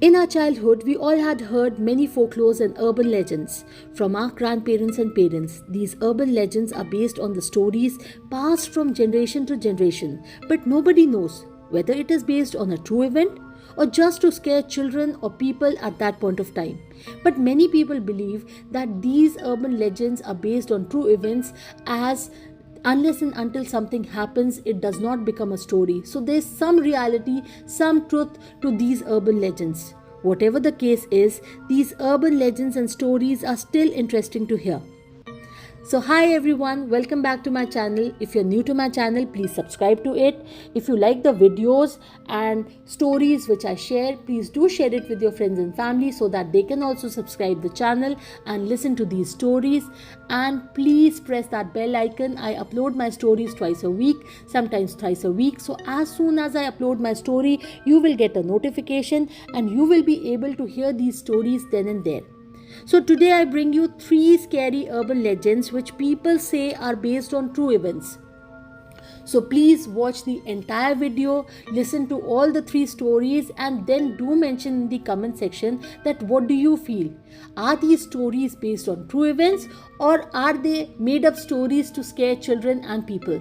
In our childhood, we all had heard many folklores and urban legends from our grandparents and parents. These urban legends are based on the stories passed from generation to generation, but nobody knows whether it is based on a true event or just to scare children or people at that point of time. But many people believe that these urban legends are based on true events, as unless and until something happens, it does not become a story. So there's some reality, some truth to these urban legends. Whatever the case is, these urban legends and stories are still interesting to hear. So hi everyone, welcome back to my channel. If you're new to my channel, please subscribe to it. If you like the videos and stories which I share, please do share it with your friends and family so that they can also subscribe the channel and listen to these stories. And please press that bell icon. I upload my stories twice a week, sometimes thrice a week. So as soon as I upload my story, you will get a notification and you will be able to hear these stories then and there. So today I bring you 3 scary urban legends which people say are based on true events. So please watch the entire video, listen to all the 3 stories, and then do mention in the comment section that what do you feel? Are these stories based on true events or are they made up stories to scare children and people?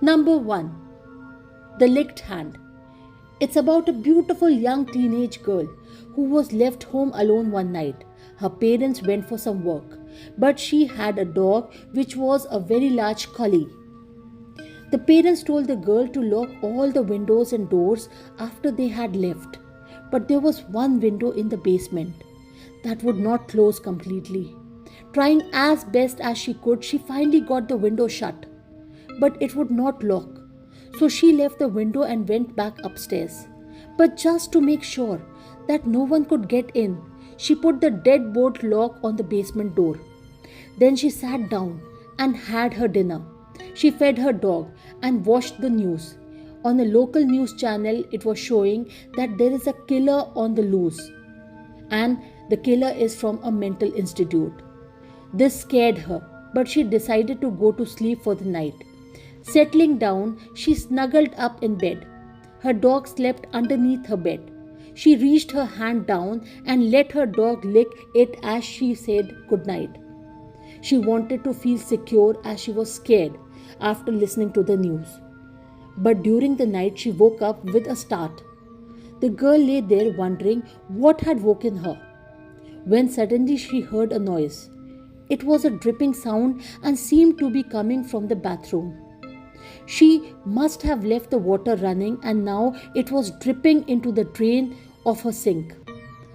Number 1. The Licked Hand. It's about a beautiful young teenage girl who was left home alone one night. Her parents went for some work, but she had a dog which was a very large collie. The parents told the girl to lock all the windows and doors after they had left, but there was one window in the basement that would not close completely. Trying as best as she could, she finally got the window shut, but it would not lock. So she left the window and went back upstairs. But just to make sure that no one could get in, she put the deadbolt lock on the basement door. Then she sat down and had her dinner. She fed her dog and watched the news. On a local news channel, it was showing that there is a killer on the loose, and the killer is from a mental institute. This scared her, but she decided to go to sleep for the night. Settling down, she snuggled up in bed. Her dog slept underneath her bed. She reached her hand down and let her dog lick it as she said goodnight. She wanted to feel secure as she was scared after listening to the news. But during the night, she woke up with a start. The girl lay there wondering what had woken her, when suddenly she heard a noise. It was a dripping sound and seemed to be coming from the bathroom. She must have left the water running and now it was dripping into the drain of her sink.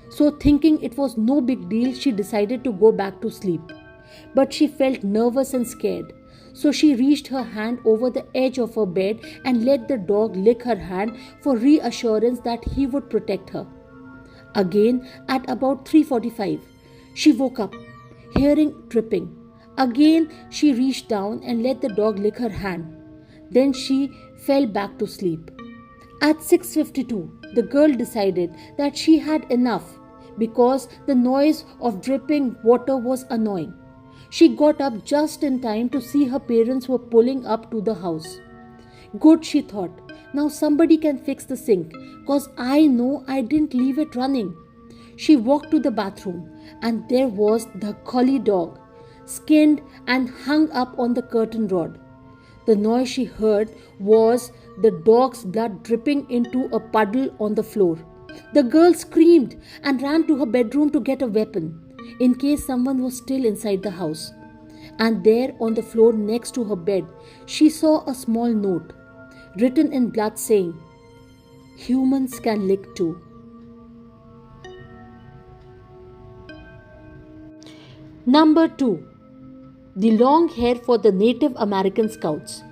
So thinking it was no big deal, she decided to go back to sleep. But she felt nervous and scared. So she reached her hand over the edge of her bed and let the dog lick her hand for reassurance that he would protect her. Again, at about 3:45, she woke up, hearing dripping. Again, she reached down and let the dog lick her hand. Then she fell back to sleep. At 6:52, the girl decided that she had enough because the noise of dripping water was annoying. She got up just in time to see her parents were pulling up to the house. Good, she thought. Now somebody can fix the sink cause I know I didn't leave it running. She walked to the bathroom and there was the collie dog, skinned and hung up on the curtain rod. The noise she heard was the dog's blood dripping into a puddle on the floor. The girl screamed and ran to her bedroom to get a weapon in case someone was still inside the house. And there on the floor next to her bed, she saw a small note written in blood saying, "Humans can lick too." Number 2. The long hair for the Native American Scouts.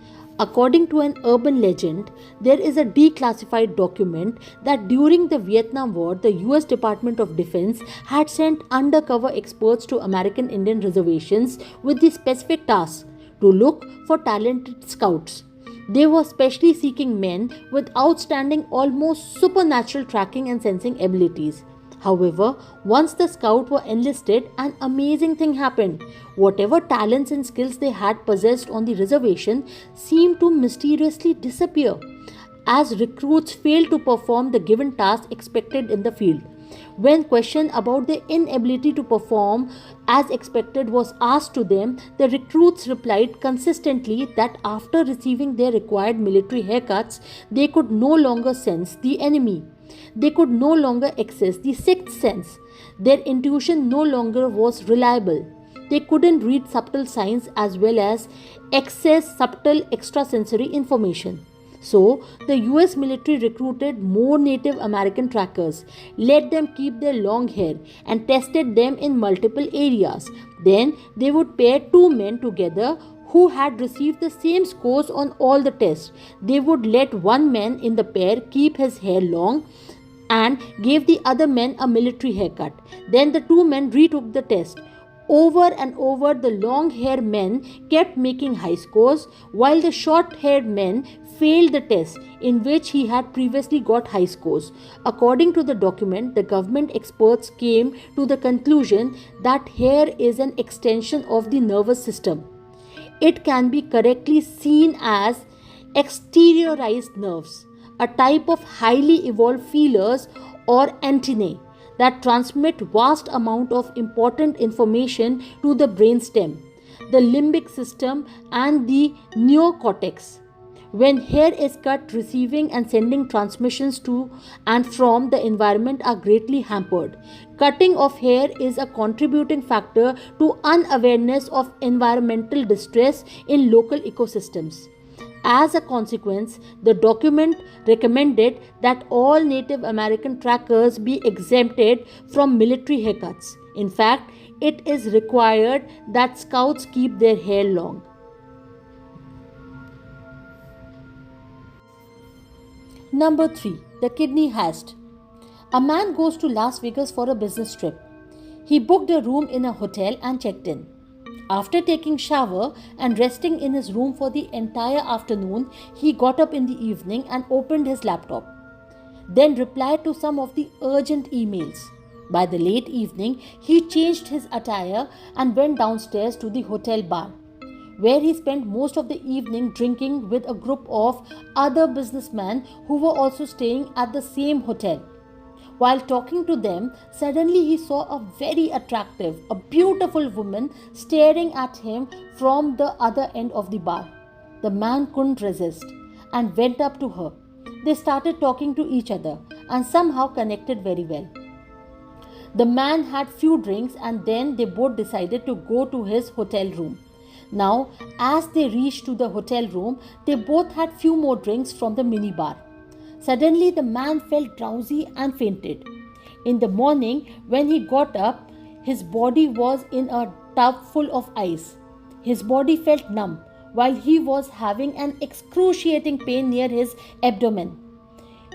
According to an urban legend, there is a declassified document that during the Vietnam War, the US Department of Defense had sent undercover experts to American Indian reservations with the specific task to look for talented scouts. They were specially seeking men with outstanding, almost supernatural tracking and sensing abilities. However, once the scouts were enlisted, an amazing thing happened. Whatever talents and skills they had possessed on the reservation seemed to mysteriously disappear. as recruits fail to perform the given task expected in the field. When questioned about their inability to perform as expected was asked to them, the recruits replied consistently that after receiving their required military haircuts, they could no longer sense the enemy. They could no longer access the sixth sense. Their intuition no longer was reliable. They couldn't read subtle signs as well as access subtle extrasensory information. So, the US military recruited more Native American trackers, let them keep their long hair, and tested them in multiple areas. Then, they would pair two men together who had received the same scores on all the tests. They would let one man in the pair keep his hair long and gave the other man a military haircut. Then the two men retook the test. Over and over, the long haired men kept making high scores, while the short haired men failed the test in which he had previously got high scores. According to the document, the government experts came to the conclusion that hair is an extension of the nervous system. It can be correctly seen as exteriorized nerves, a type of highly evolved feelers or antennae that transmit vast amount of important information to the brainstem, the limbic system and the neocortex. When hair is cut, receiving and sending transmissions to and from the environment are greatly hampered. Cutting of hair is a contributing factor to unawareness of environmental distress in local ecosystems. As a consequence, the document recommended that all Native American trackers be exempted from military haircuts. In fact, it is required that scouts keep their hair long. Number 3. The Kidney Heist. A man goes to Las Vegas for a business trip. He booked a room in a hotel and checked in. After taking shower and resting in his room for the entire afternoon, he got up in the evening and opened his laptop. Then replied to some of the urgent emails. By the late evening, he changed his attire and went downstairs to the hotel bar, where he spent most of the evening drinking with a group of other businessmen who were also staying at the same hotel. While talking to them, suddenly he saw a very attractive, a beautiful woman staring at him from the other end of the bar. The man couldn't resist and went up to her. They started talking to each other and somehow connected very well. The man had few drinks and then they both decided to go to his hotel room. Now, as they reached to the hotel room, they both had few more drinks from the minibar. Suddenly, the man felt drowsy and fainted. In the morning, when he got up, his body was in a tub full of ice. His body felt numb, while he was having an excruciating pain near his abdomen.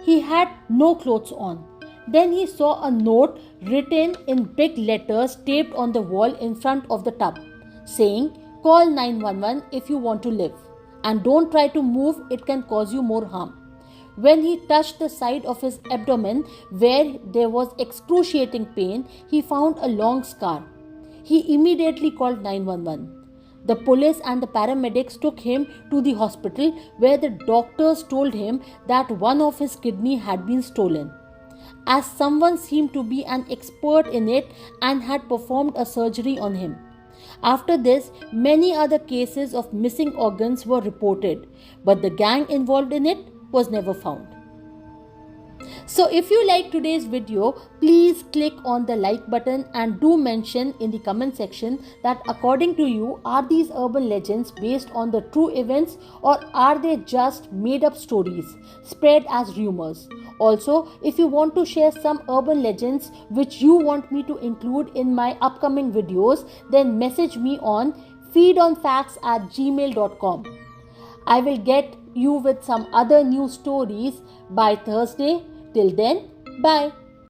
He had no clothes on. Then he saw a note written in big letters taped on the wall in front of the tub, saying, "Call 911 if you want to live, and don't try to move, it can cause you more harm." When he touched the side of his abdomen where there was excruciating pain, he found a long scar. He immediately called 911. The police and the paramedics took him to the hospital where the doctors told him that one of his kidneys had been stolen. As someone seemed to be an expert in it and had performed a surgery on him. After this, many other cases of missing organs were reported, but the gang involved in it was never found. So if you like today's video, please click on the like button and do mention in the comment section that according to you, are these urban legends based on the true events or are they just made up stories spread as rumors? Also, if you want to share some urban legends which you want me to include in my upcoming videos, then message me on feedonfacts@gmail.com. I will get you with some other new stories by Thursday. Till then, bye.